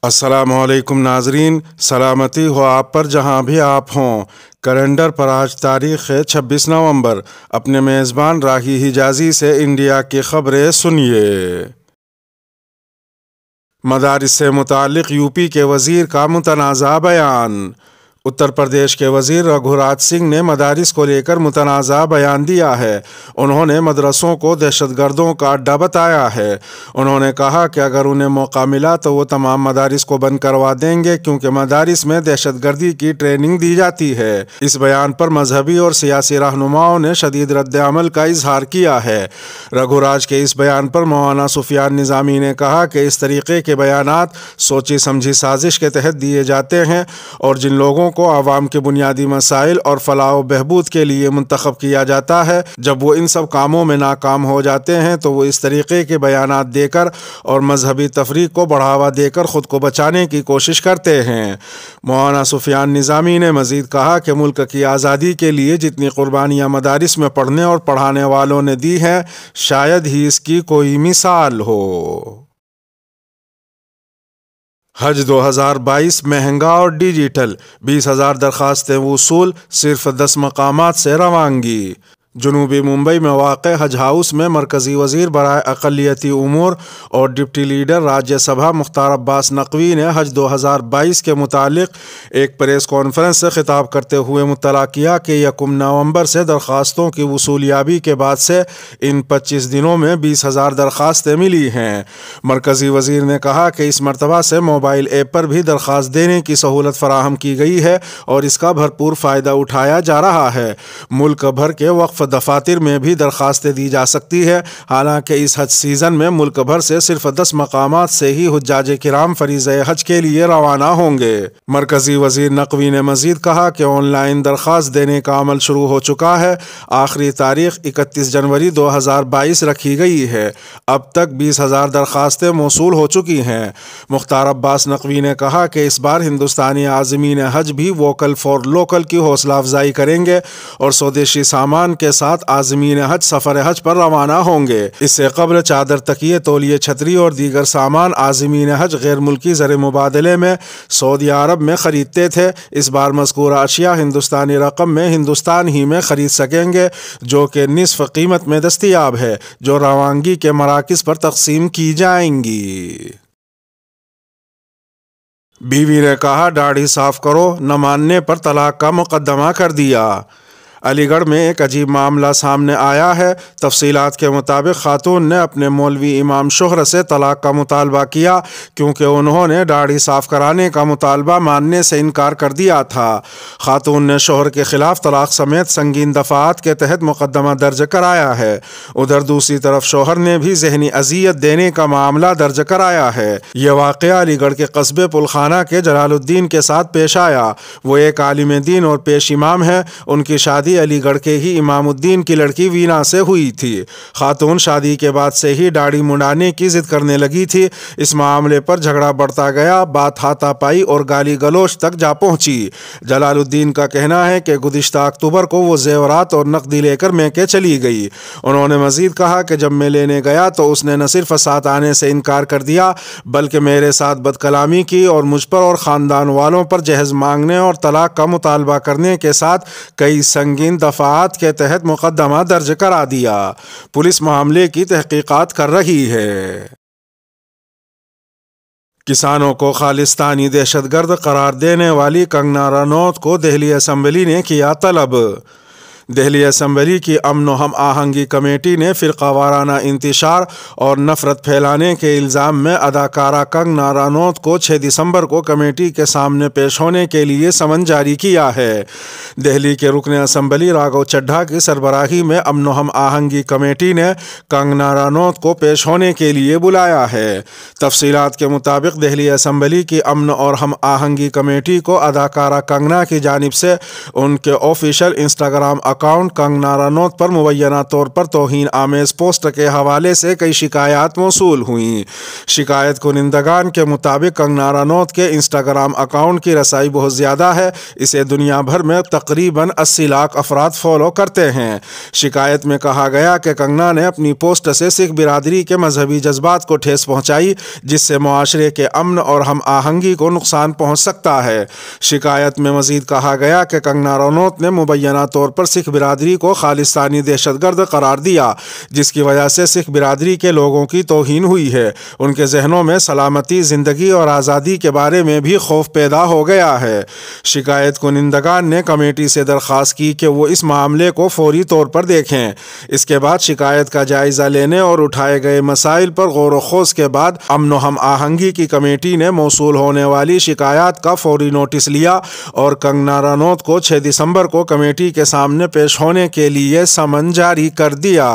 السلام علیکم ناظرین، سلامتی ہو آپ پر جہاں بھی آپ ہوں۔ کیلنڈر پر آج تاریخ ہے 26 نومبر۔ اپنے میزبان راہی حجازی سے انڈیا کی خبریں سنیے۔ مدارس سے متعلق یو پی کے وزیر کا متنازع بیان۔ اتر پردیش کے وزیر رگھو راج سنگھ نے مدارس کو لے کر متنازع بیان دیا ہے۔ انہوں نے مدرسوں کو دہشت گردوں کا اڈا بتایا ہے۔ انہوں نے کہا کہ اگر انہیں موقع ملا تو وہ تمام مدارس کو بند کروا دیں گے، کیونکہ مدارس میں دہشت گردی کی ٹریننگ دی جاتی ہے۔ اس بیان پر مذہبی اور سیاسی رہنماؤں نے شدید رد عمل کا اظہار کیا ہے۔ رگھو راج کے اس بیان پر مولانا سفیان نظامی نے کہا کہ اس طریقے کے بیانات سوچی سمجھی سازش کے تحت دیے جاتے ہیں، اور جن لوگوں کو عوام کے بنیادی مسائل اور فلاح و بہبود کے لیے منتخب کیا جاتا ہے، جب وہ ان سب کاموں میں ناکام ہو جاتے ہیں تو وہ اس طریقے کے بیانات دے کر اور مذہبی تفریق کو بڑھاوا دے کر خود کو بچانے کی کوشش کرتے ہیں۔ مولانا سفیان نظامی نے مزید کہا کہ ملک کی آزادی کے لیے جتنی قربانیاں مدارس میں پڑھنے اور پڑھانے والوں نے دی ہیں، شاید ہی اس کی کوئی مثال ہو۔ حج 2022 مہنگا اور ڈیجیٹل، 20,000 درخواستیں وصول، صرف 10 مقامات سے روانگی۔ جنوبی ممبئی میں واقع حج ہاؤس میں مرکزی وزیر برائے اقلیتی امور اور ڈپٹی لیڈر راجیہ سبھا مختار عباس نقوی نے حج 2022 کے متعلق ایک پریس کانفرنس سے خطاب کرتے ہوئے مطلع کیا کہ 1 نومبر سے درخواستوں کی وصولیابی کے بعد سے ان 25 دنوں میں 20,000 درخواستیں ملی ہیں۔ مرکزی وزیر نے کہا کہ اس مرتبہ سے موبائل ایپ پر بھی درخواست دینے کی سہولت فراہم کی گئی ہے اور اس کا بھرپور فائدہ اٹھایا جا رہا ہے۔ ملک بھر کے وقف دفاتر میں بھی درخواستیں دی جا سکتی ہے۔ حالانکہ اس حج سیزن میں ملک بھر سے صرف 10 مقامات سے ہی حجاج کرام فریضہ حج کے لیے روانہ ہوں گے۔ مرکزی وزیر نقوی نے مزید کہا کہ آن لائن درخواست دینے کا عمل شروع ہو چکا ہے۔ آخری تاریخ 31 جنوری 2022 رکھی گئی ہے۔ اب تک 20,000 درخواستیں موصول ہو چکی ہیں۔ مختار عباس نقوی نے کہا کہ اس بار ہندوستانی عازمین حج بھی ووکل فار لوکل کی حوصلہ افزائی کریں گے اور سودیشی سامان کے ساتھ عازمین حج سفر حج پر روانہ ہوں گے۔ اس سے قبل چادر، تکیے، تولیے، چھتری اور دیگر سامان عازمین حج غیر ملکی زر مبادلے میں سعودی عرب میں خریدتے تھے۔ اس بار مذکورہ اشیاء ہندوستانی رقم میں ہندوستان ہی میں خرید سکیں گے، جو کہ نصف قیمت میں دستیاب ہے، جو روانگی کے مراکز پر تقسیم کی جائیں گی۔ بیوی نے کہا داڑھی صاف کرو، نہ ماننے پر طلاق کا مقدمہ کر دیا۔ علی گڑھ میں ایک عجیب معاملہ سامنے آیا ہے۔ تفصیلات کے مطابق خاتون نے اپنے مولوی امام شہرت سے طلاق کا مطالبہ کیا، کیونکہ انہوں نے داڑھی صاف کرانے کا مطالبہ ماننے سے انکار کر دیا تھا۔ خاتون نے شوہر کے خلاف طلاق سمیت سنگین دفعات کے تحت مقدمہ درج کرایا ہے۔ ادھر دوسری طرف شوہر نے بھی ذہنی اذیت دینے کا معاملہ درج کرایا ہے۔ یہ واقعہ علی گڑھ کے قصبے پلخانہ کے جلال الدین کے ساتھ پیش آیا۔ وہ ایک عالم دین اور پیش امام ہیں۔ ان کی شادی علی گڑھ کے ہی امام الدین کی لڑکی وینا سے ہوئی تھی۔ خاتون شادی کے بعد سے ہی داڑھی منڈانے کی ضد کرنے لگی تھی۔ اس معاملے پر جھگڑا بڑھتا گیا، بات ہاتھا پائی اور گالی گلوچ تک جا پہنچی۔ جلال الدین کا کہنا ہے کہ گزشتہ اکتوبر کو وہ زیورات اور نقدی لے کر میکے چلی گئی۔ انہوں نے مزید کہا کہ جب میں لینے گیا تو اس نے نہ صرف ساتھ آنے سے انکار کر دیا، بلکہ میرے ساتھ بد کلامی کی اور مجھ پر اور خاندان والوں پر جہیز مانگنے اور طلاق کا مطالبہ کرنے کے ساتھ کئی سنگین دفعات کے تحت مقدمہ درج کرا دیا۔ پولیس معاملے کی تحقیقات کر رہی ہے۔ کسانوں کو خالصتانی دہشت گرد قرار دینے والی کنگنا رنوت کو دہلی اسمبلی نے کیا طلب۔ دہلی اسمبلی کی امن و ہم آہنگی کمیٹی نے فرقہ وارانہ انتشار اور نفرت پھیلانے کے الزام میں اداکارہ کنگنا رنوت کو 6 دسمبر کو کمیٹی کے سامنے پیش ہونے کے لیے سمن جاری کیا ہے۔ دہلی کے رکن اسمبلی راگھو چڈھا کی سربراہی میں امن و ہم آہنگی کمیٹی نے کنگنا رنوت کو پیش ہونے کے لیے بلایا ہے۔ تفصیلات کے مطابق دہلی اسمبلی کی امن اور ہم آہنگی کمیٹی کو اداکارہ کنگنا کی جانب سے ان کے official Instagram account Kangana Ranaut پر مبینہ طور پر توہین آمیز پوسٹ کے حوالے سے کئی شکایات موصول ہوئیں۔ شکایت کنندگان کے مطابق کنگنا رنوت کے انسٹاگرام اکاؤنٹ کی رسائی بہت زیادہ ہے، اسے دنیا بھر میں تقریباً 80 لاکھ افراد فالو کرتے ہیں۔ شکایت میں کہا گیا کہ کنگنا نے اپنی پوسٹ سے سکھ برادری کے مذہبی جذبات کو ٹھیس پہنچائی، جس سے معاشرے کے امن اور ہم آہنگی کو نقصان پہنچ سکتا ہے۔ شکایت میں مزید کہا گیا کہ کنگنا رنوت نے مبینہ طور پر سکھ برادری کو خالصتانی دہشت گرد قرار دیا، جس کی وجہ سے سکھ برادری کے لوگوں کی توہین ہوئی ہے۔ ان کے ذہنوں میں سلامتی، زندگی اور آزادی کے بارے میں بھی خوف پیدا ہو گیا ہے۔ شکایت کنندگان نے کمیٹی سے درخواست کی کہ وہ اس معاملے کو فوری طور پر دیکھیں۔ اس کے بعد شکایت کا جائزہ لینے اور اٹھائے گئے مسائل پر غور و خوض کے بعد امن و ہم آہنگی کی کمیٹی نے موصول ہونے والی شکایات کا فوری نوٹس لیا اور کنگنا رنوت کو 6 دسمبر کو کمیٹی کے سامنے پیش ہونے کے لیے سمن جاری کر دیا۔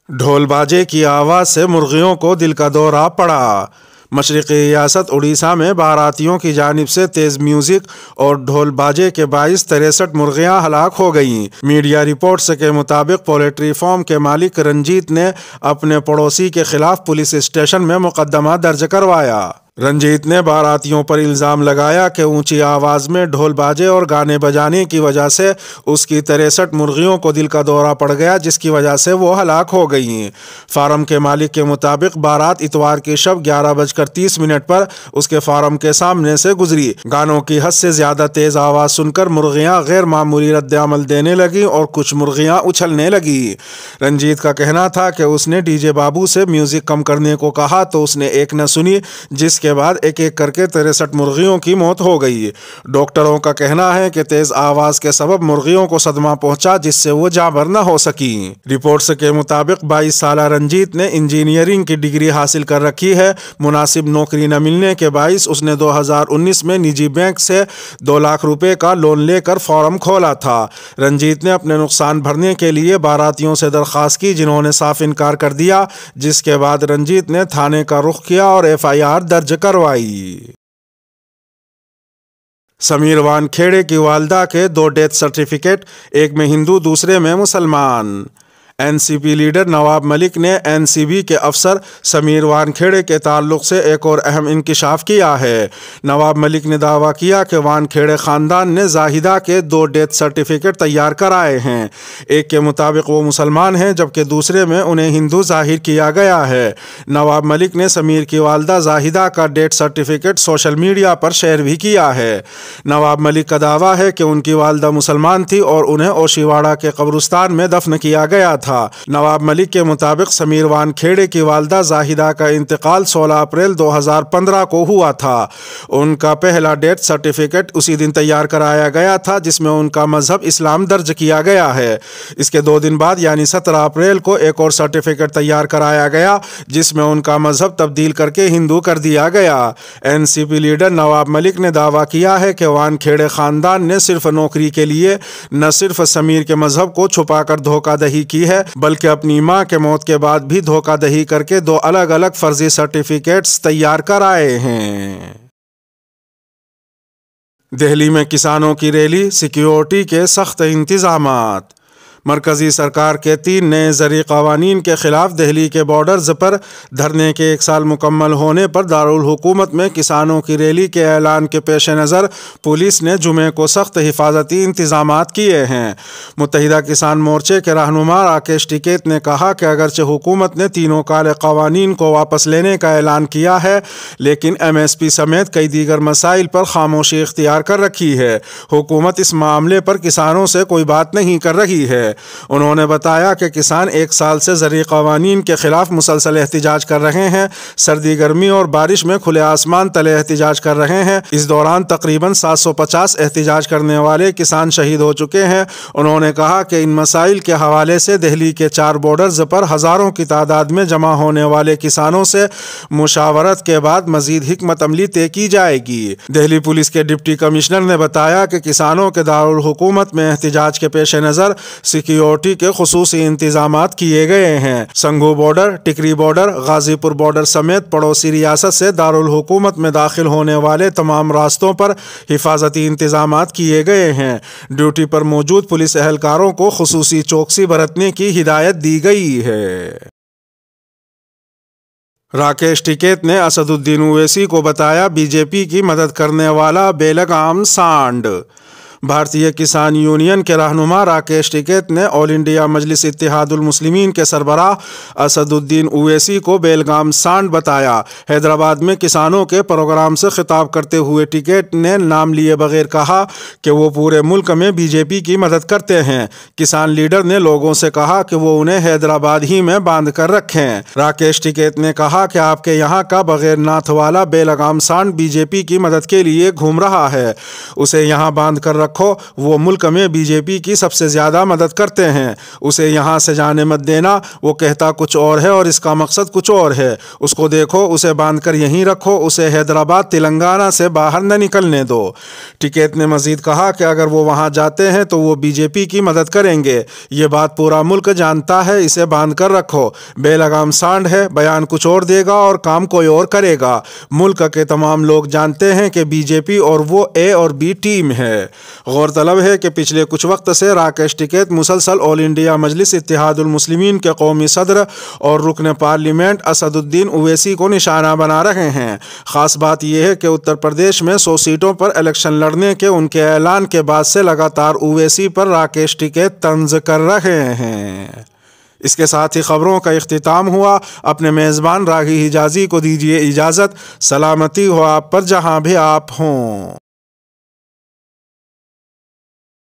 ڈھول باجے کی آواز سے مرغیوں کو دل کا دورہ پڑا۔ مشرقی ریاست اڑیسہ میں باراتیوں کی جانب سے تیز میوزک اور ڈھول باجے کے باعث 63 مرغیاں ہلاک ہو گئیں۔ میڈیا رپورٹس کے مطابق پولٹری فارم کے مالک رنجیت نے اپنے پڑوسی کے خلاف پولیس اسٹیشن میں مقدمہ درج کروایا۔ رنجیت نے باراتیوں پر الزام لگایا کہ اونچی آواز میں ڈھول باجے اور گانے بجانے کی وجہ سے اس کی 63 مرغیوں کو دل کا دورہ پڑ گیا، جس کی وجہ سے وہ ہلاک ہو گئیں۔ فارم کے مالک کے مطابق بارات اتوار کی شب 11:30 پر اس کے فارم کے سامنے سے گزری۔ گانوں کی حد سے زیادہ تیز آواز سن کر مرغیاں غیر معمولی رد عمل دینے لگیں اور کچھ مرغیاں اچھلنے لگیں۔ رنجیت کا کہنا تھا کہ اس نے ڈی جے بابو سے میوزک کم کرنے کو کہا تو اس نے ایک نہ سنی، جس کے بعد ایک ایک کر کے 63 مرغیوں کی موت ہو گئی۔ ڈاکٹروں کا کہنا ہے کہ تیز آواز کے سبب مرغیوں کو صدمہ پہنچا، جس سے وہ جانبر نہ ہو سکیں۔ رپورٹس کے مطابق 22 سالہ رنجیت نے انجینئرنگ کی ڈگری حاصل کر رکھی ہے۔ مناسب نوکری نہ ملنے کے باعث اس نے 2019 میں نجی بینک سے 2 لاکھ روپے کا لون لے کر فارم کھولا تھا۔ رنجیت نے اپنے نقصان بھرنے کے لیے باراتیوں سے درخواست کی، جنہوں نے صاف انکار کر دیا، جس کے بعد رنجیت نے تھانے کا رخ کیا اور FIR درج کروائی۔ سمیر وانکھیڑے کی والدہ کے 2 ڈیتھ سرٹیفکیٹ، ایک میں ہندو دوسرے میں مسلمان۔ NCP لیڈر نواب ملک نے NCB کے افسر سمیر وانکھیڑے کے تعلق سے ایک اور اہم انکشاف کیا ہے۔ نواب ملک نے دعویٰ کیا کہ وانکھیڑے خاندان نے زاہدہ کے 2 ڈیتھ سرٹیفکیٹ تیار کرائے ہیں۔ ایک کے مطابق وہ مسلمان ہیں، جبکہ دوسرے میں انہیں ہندو ظاہر کیا گیا ہے۔ نواب ملک نے سمیر کی والدہ زاہدہ کا ڈیتھ سرٹیفکیٹ سوشل میڈیا پر شیئر بھی کیا ہے۔ نواب ملک کا دعویٰ ہے کہ ان کی والدہ مسلمان تھی اور انہیں اوشیواڑہ کے قبرستان میں دفن کیا گیا تھا۔ نواب ملک کے مطابق سمیر وانکھیڑے کی والدہ زاہدہ کا انتقال 16 اپریل 2015 کو ہوا تھا۔ ان کا پہلا ڈیتھ سرٹیفکیٹ اسی دن تیار کرایا گیا تھا جس میں ان کا مذہب اسلام درج کیا گیا ہے۔ اس کے 2 دن بعد یعنی 17 اپریل کو ایک اور سرٹیفکیٹ تیار کرایا گیا جس میں ان کا مذہب تبدیل کر کے ہندو کر دیا گیا۔ NCP لیڈر نواب ملک نے دعویٰ کیا ہے کہ وانکھیڑے خاندان نے صرف نوکری کے لیے نہ صرف سمیر کے مذہب کو چھپا کر دھوکہ دہی کی ہے، بلکہ اپنی ماں کے موت کے بعد بھی دھوکہ دہی کر کے 2 الگ الگ فرضی سرٹیفکیٹس تیار کرائے ہیں۔ دہلی میں کسانوں کی ریلی، سیکیورٹی کے سخت انتظامات۔ مرکزی سرکار کے 3 نئے زرعی قوانین کے خلاف دہلی کے بارڈرز پر دھرنے کے 1 سال مکمل ہونے پر دارالحکومت میں کسانوں کی ریلی کے اعلان کے پیش نظر پولیس نے جمعے کو سخت حفاظتی انتظامات کیے ہیں۔ متحدہ کسان مورچے کے رہنما راکیش ٹکیت نے کہا کہ اگرچہ حکومت نے تینوں کالے قوانین کو واپس لینے کا اعلان کیا ہے، لیکن MSP سمیت کئی دیگر مسائل پر خاموشی اختیار کر رکھی ہے۔ حکومت اس معاملے پر کسانوں سے کوئی بات نہیں کر رہی ہے۔ انہوں نے بتایا کہ کسان 1 سال سے زرعی قوانین کے خلاف مسلسل احتجاج کر رہے ہیں، سردی گرمی اور بارش میں کھلے آسمان تلے احتجاج کر رہے ہیں۔ اس دوران تقریباً 750 احتجاج کرنے والے کسان شہید ہو چکے ہیں۔ انہوں نے کہا کہ ان مسائل کے حوالے سے دہلی کے 4 بارڈرز پر ہزاروں کی تعداد میں جمع ہونے والے کسانوں سے مشاورت کے بعد مزید حکمت عملی طے کی جائے گی۔ دہلی پولیس کے ڈپٹی کمشنر نے بتایا کہ کسانوں کے دارالحکومت میں احتجاج کے پیش نظر سیکیورٹی کے خصوصی انتظامات کیے گئے ہیں۔ سنگھو بارڈر، ٹکری بارڈر، غازی پور بارڈر سمیت پڑوسی ریاست سے دارالحکومت میں داخل ہونے والے تمام راستوں پر حفاظتی انتظامات کیے گئے ہیں۔ ڈیوٹی پر موجود پولیس اہلکاروں کو خصوصی چوکسی برتنے کی ہدایت دی گئی ہے۔ راکیش ٹکیت نے اسد الدین اویسی کو بتایا بی جے پی کی مدد کرنے والا بے لگام سانڈ۔ بھارتیہ کسان یونین کے رہنما راکیش ٹکیت نے آل انڈیا مجلس اتحاد المسلمین کے سربراہ اسد الدین اویسی کو بے لگام سانڈ بتایا۔ حیدرآباد میں کسانوں کے پروگرام سے خطاب کرتے ہوئے ٹکیت نے نام لیے بغیر کہا کہ وہ پورے ملک میں بی جے پی کی مدد کرتے ہیں۔ کسان لیڈر نے لوگوں سے کہا کہ وہ انہیں حیدرآباد ہی میں باندھ کر رکھیں۔ راکیش ٹکیت نے کہا کہ آپ کے یہاں کا بغیر ناتھ والا بے لگام سانڈ بی جے پی کی مدد کے لیے گھوم رہا ہے، اسے یہاں باندھ کر رکھو، وہ ملک میں بی جے پی کی سب سے زیادہ مدد کرتے ہیں، اسے یہاں سے جانے مت دینا، وہ کہتا کچھ اور ہے اور اس کا مقصد کچھ اور ہے، اس کو دیکھو، اسے باندھ کر یہیں رکھو، اسے حیدرآباد تلنگانہ سے باہر نہ نکلنے دو۔ ٹکیت نے مزید کہا کہ اگر وہ وہاں جاتے ہیں تو وہ بی جے پی کی مدد کریں گے، یہ بات پورا ملک جانتا ہے، اسے باندھ کر رکھو، بے لگام سانڈ ہے، بیان کچھ اور دے گا اور کام کوئی اور کرے گا۔ ملک کے تمام لوگ جانتے ہیں کہ بی جے پی اور وہ اے اور بی ٹیم ہے۔ غور طلب ہے کہ پچھلے کچھ وقت سے راکیش ٹکیت مسلسل آل انڈیا مجلس اتحاد المسلمین کے قومی صدر اور رکن پارلیمنٹ اسد الدین اویسی کو نشانہ بنا رہے ہیں۔ خاص بات یہ ہے کہ اتر پردیش میں 100 سیٹوں پر الیکشن لڑنے کے ان کے اعلان کے بعد سے لگاتار اویسی پر راکیش ٹکیت طنز کر رہے ہیں۔ اس کے ساتھ ہی خبروں کا اختتام ہوا۔ اپنے میزبان راغی حجازی کو دیجیے اجازت۔ سلامتی ہو آپ پر جہاں بھی آپ ہوں۔